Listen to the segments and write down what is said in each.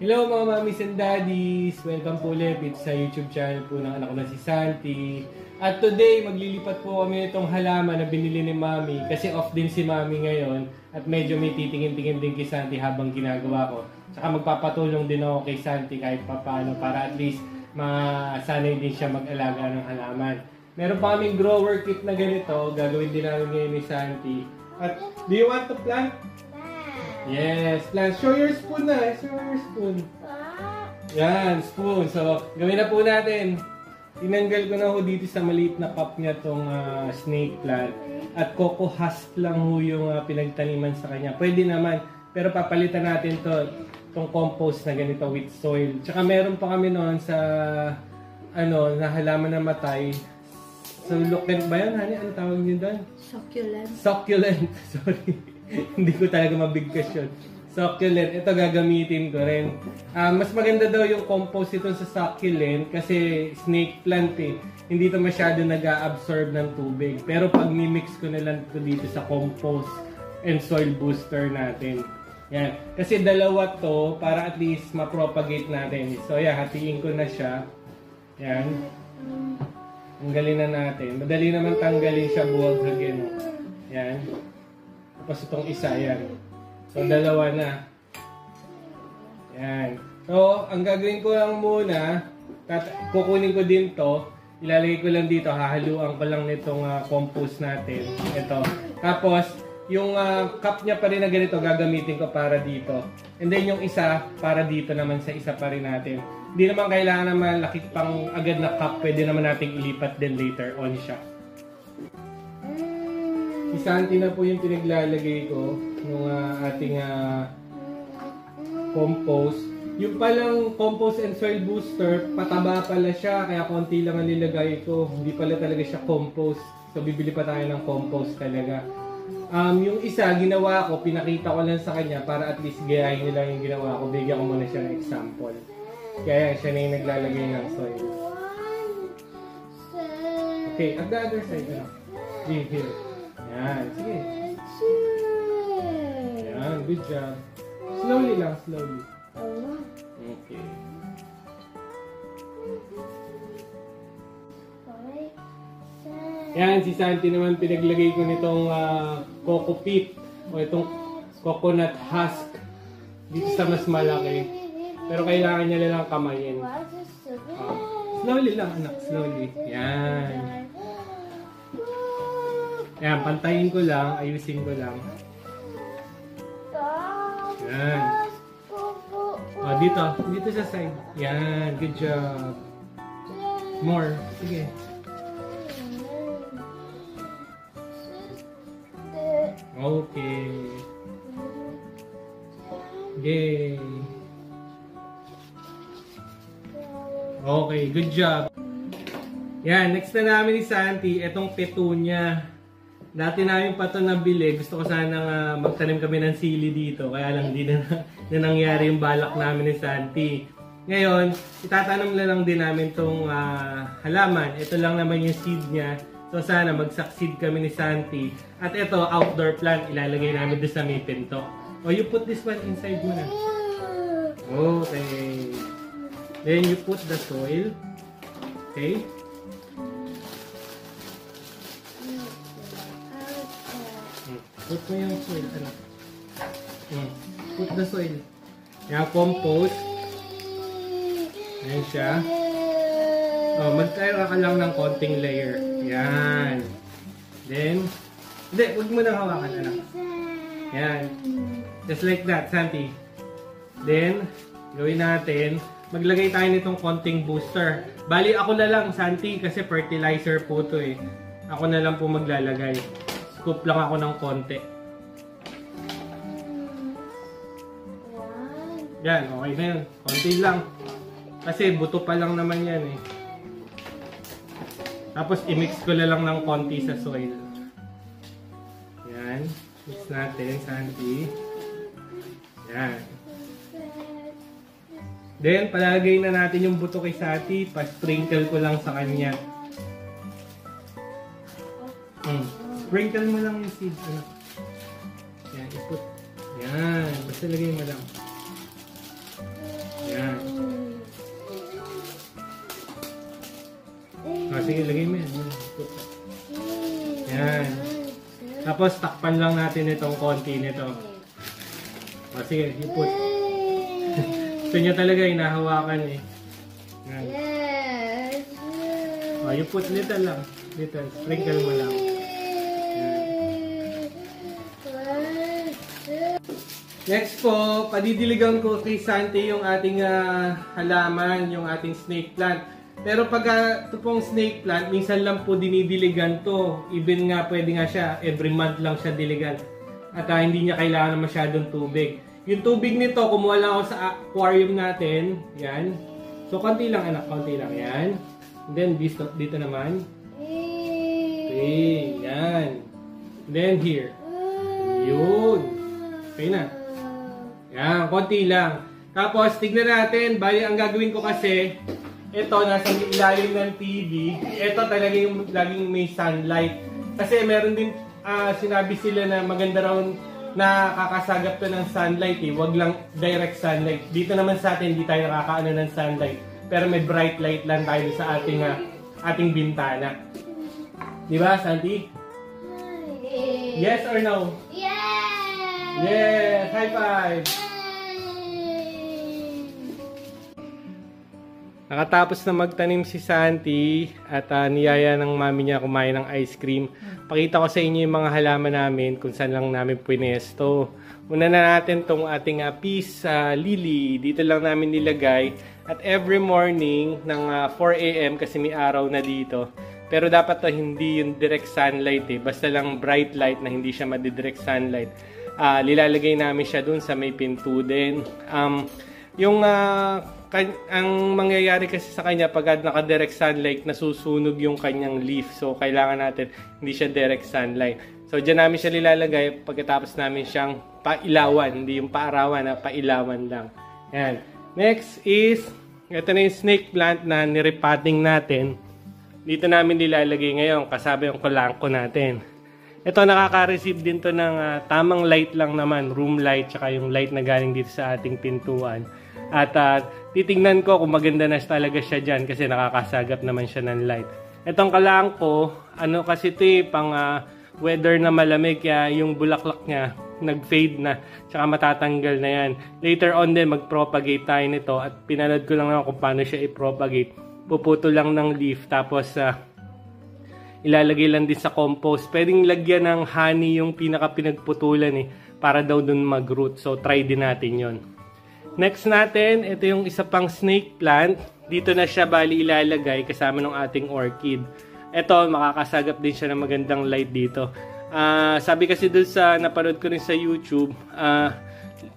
Hello mga mommies and daddies! Welcome po ulit sa YouTube channel po ng anak ko na si Santi. At today, maglilipat po kami itong halaman na binili ni Mami kasi off din si Mami ngayon at medyo may titingin-tingin din kay Santi habang ginagawa ko. Tsaka magpapatulong din ako kay Santi kahit papaano para at least masanay din siya mag-alaga ng halaman. Meron pa kaming grower kit na ganito, gagawin din namin ngayon ni Santi. At do you want to plant? Yes, plant. Show your spoon na. Show your spoon. Yan, spoon. So, gawin na po natin. Tinanggal ko na ho dito sa maliit na cup niya tong snake plant. At coco husk lang ho yung pinagtaniman sa kanya. Pwede naman. Pero papalitan natin tong compost na ganito with soil. Tsaka meron pa kami noon sa na halaman na matay. So, succulent ba yan, honey? Ano tawag niyo doon? Succulent. Succulent. Sorry. Hindi ko talaga mabigkas yun. Succulent. Ito gagamitin ko rin. Mas maganda daw yung compost ito sa succulent kasi snake plant eh. Hindi ito masyado nag-a-absorb ng tubig. Pero pag mimix ko na lang ito dito sa compost and soil booster natin. Yan. Kasi dalawa to para at least ma-propagate natin. So yeah, hatiin ko na siya. Yan. Tanggalin na natin. Madali naman tanggalin siya buwag-hagin. Yan. Tapos itong isa, yan. So, dalawa na. Yan. So, ang gagawin ko lang muna, kukunin ko din to, ilalagay ko lang dito, hahaluan ko lang nitong compost natin. Ito. Tapos, yung cup niya pa rin na ganito, gagamitin ko para dito. And then, yung isa, para dito naman sa isa pa rin natin. Hindi naman kailangan na malaki pang agad na cup, pwede naman nating ilipat din later on siya. Si Santi na po yung pinaglalagay ko nung ating compost. Yung palang compost and soil booster, pataba pala siya, kaya konti lang ang nilagay ko. Hindi pala talaga siya compost. So, bibili pa tayo ng compost talaga. Yung isa, ginawa ko, pinakita ko lang sa kanya para at least gayahin nila yung ginawa ko. Bigyan ko muna siya ng example. Kaya siya na yung naglalagay ng soil. Okay, at the other side. Here. Yan, sige. Yan, good job. Slowly lang, slowly. Okay. Yan, si Santi naman pinaglagay ko nitong coco peat o itong coconut husk dito sa mas malaki. Pero kailangan niya lang kamayin. Slowly lang, anak. Slowly. Yan. Yan, pantayin ko lang. Ayusin ko lang. Yan. O, dito. Dito sa side. Yan. Good job. More. Sige. Okay. Yay. Okay, good job. Yan, next na namin ni Santi, itong petunia. Dati namin pa ito nabili. Gusto ko sana magtanim kami ng sili dito. Kaya lang hindi na nangyari yung balak namin ni Santi. Ngayon, itatanom na lang din namin itong halaman. Ito lang naman yung seed niya. So sana mag-succeed kami ni Santi. At ito, outdoor plant, ilalagay namin doon sa may pinto. Oh, you put this one inside mo na. Okay. Then you put the soil. Okay. Put mo yung soil. Put the soil. Yan, compost. Ayan siya. Oh, magkaroon ka lang ng konting layer. Yan. Then, hindi, huwag mo nang hawakan, anak. Yan. Just like that, Santi. Then, gawin natin, maglagay tayo nitong konting booster. Bali, ako na lang, Santi, kasi fertilizer po to eh. Ako na lang po maglalagay. Scoop lang ako ng konti. Yan, okay na yun. Konti lang. Kasi buto pa lang naman yan eh. Tapos i-mix ko na lang ng konti sa soil. Yan. Mix natin, Santi. Yan. Then, palagay na natin yung buto kay Santi. Pa-sprinkle ko lang sa kanya. Sprinkle mo lang yung seeds. Yan, iput. Yan. Basta lagay mo lang. Yan. Sige, lagay mo yan. Yan. Tapos, takpan lang natin itong konti nito. Sige, iput. Gusto niya talaga, hinahawakan eh. Yan. You put little lang. Little. Sprinkle mo lang. Next po, padidiligan ko kay Santi yung ating halaman, yung ating snake plant. Pero pag ito pong snake plant, minsan lang po dinidiligan to. Even nga pwede nga siya, every month lang siya diligan. At hindi niya kailangan masyadong tubig. Yung tubig nito, kumuha lang ako sa aquarium natin. Yan. So, konti lang anak, konti lang. Yan. And then, dito naman. Okay, yan. And then here. Yun. Okay na. Yan, konti lang. Tapos, tignan natin. Bali, ang gagawin ko kasi, ito, nasa ilalim ng TV. Ito talaga yung laging may sunlight. Kasi meron din, sinabi sila na maganda raw na kakasagap to ng sunlight eh. Huwag lang direct sunlight. Dito naman sa atin, hindi tayo nakakaano ng sunlight. Pero may bright light lang tayo sa ating bintana. Di ba, Santi? Yes or no? Yes! Yes! High five! Nakatapos na magtanim si Santi at niyaya ng mami niya kumain ng ice cream. Pakita ko sa inyo yung mga halaman namin kung saan lang namin pwinesto. Una na natin tong ating peace lily. Dito lang namin nilagay. At every morning ng 4 AM kasi may araw na dito. Pero dapat to hindi yung direct sunlight eh. Basta lang bright light na hindi siya madidirect sunlight. Lilalagay namin siya dun sa may pinto din. Ang mangyayari kasi sa kanya pag naka-direct sunlight, nasusunog yung kanyang leaf. So, kailangan natin hindi siya direct sunlight. So, dyan namin siya nilalagay pagkatapos namin siyang pailawan. Hindi yung paarawan, pailawan lang. Yan. Next is, ito na yung snake plant na nirepotting natin. Dito namin nilalagay ngayon kasama yung kulangko natin. Ito, nakaka-receive din to ng tamang light lang naman. Room light, tsaka yung light na galing dito sa ating pintuan. At titingnan ko kung maganda na talaga siya dyan kasi nakakasagap naman siya ng light. Itong kalangko, kasi ito pang weather na malamig kaya yung bulaklak niya nag-fade na tsaka matatanggal na yan. Later on din mag-propagate tayo nito at pinanood ko lang kung paano siya i-propagate. Puputo lang ng leaf tapos ilalagay lang din sa compost. Pwedeng lagyan ng honey yung pinaka-pinagputulan para daw dun mag-root. So try din natin yon. Next natin, ito yung isa pang snake plant. Dito na siya bali ilalagay kasama ng ating orchid. Ito, makakasagap din siya ng magandang light dito. Sabi kasi dun sa napanood ko rin sa YouTube,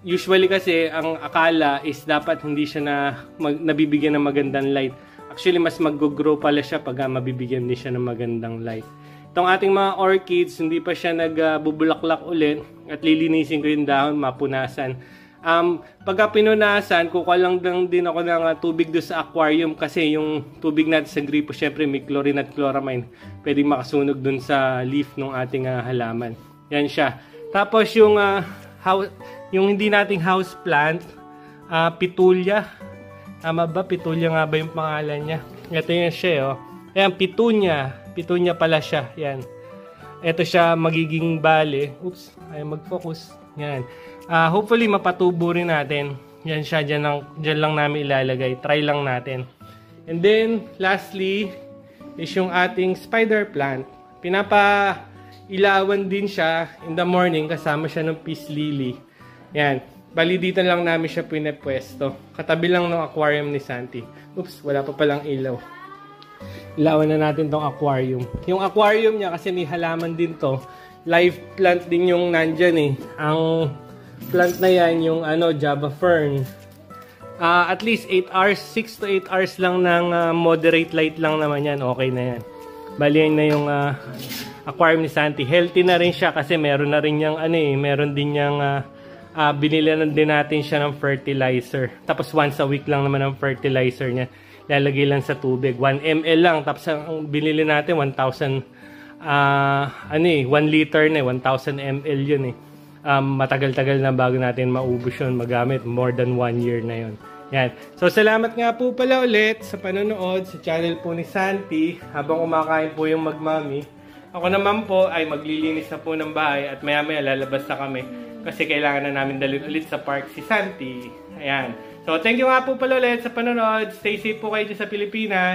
usually kasi ang akala is dapat hindi siya nabibigyan ng magandang light. Actually, mas mag-grow pala siya pag mabibigyan din siya ng magandang light. Itong ating mga orchids, hindi pa siya nagbubulaklak ulit at lilinisin ko yung dahon, mapunasan. Pagka pinunasan, kukuha lang din ako ng tubig doon sa aquarium kasi yung tubig natin sa gripo, syempre may chlorine at chloramine. Pwede makasunog doon sa leaf ng ating halaman. Yan siya. Tapos yung hindi nating house plant, pitulia. Tama ba? Pitulia nga ba yung pangalan niya? Ito yung siya, Ayan, pitunya. Pitunya pala siya. Yan. Ito siya magiging bale. Oops, ayaw mag-focus. Yan. Hopefully mapatubo rin natin. Yan siya, dyan lang namin ilalagay. Try lang natin. And then, lastly, is yung ating spider plant. Pinapailawan din siya in the morning kasama siya ng peace lily. Yan. Bali dito lang namin siya pinapwesto. Katabi lang ng aquarium ni Santi. Oops, wala pa palang ilaw. Ilawan na natin tong aquarium. Yung aquarium niya kasi may halaman din to. Live plant din yung nandyan Ang plant na yan, yung Java fern. At least 8 hours, 6 to 8 hours lang ng moderate light lang naman yan. Okay na yan. Bali yan na yung aquarium ni Santi. Healthy na rin siya kasi meron na rin yung meron din yung binili din natin siya ng fertilizer. Tapos once a week lang naman ang fertilizer niya. Lalagay lang sa tubig. 1 ml lang. Tapos ang binili natin 1,000 1 liter na 1,000 ml yun Matagal-tagal na bago natin maubos yun, magamit. More than 1 year na yun. Yan. So, salamat nga po pala ulit sa panonood sa channel po ni Santi habang kumakain po yung magmami. Ako naman po ay maglilinis na po ng bahay at maya-maya lalabas na kami kasi kailangan na namin dalhin ulit sa park si Santi. Ayan. So, thank you nga po pala ulit sa panonood. Stay safe po kayo dyan sa Pilipinas.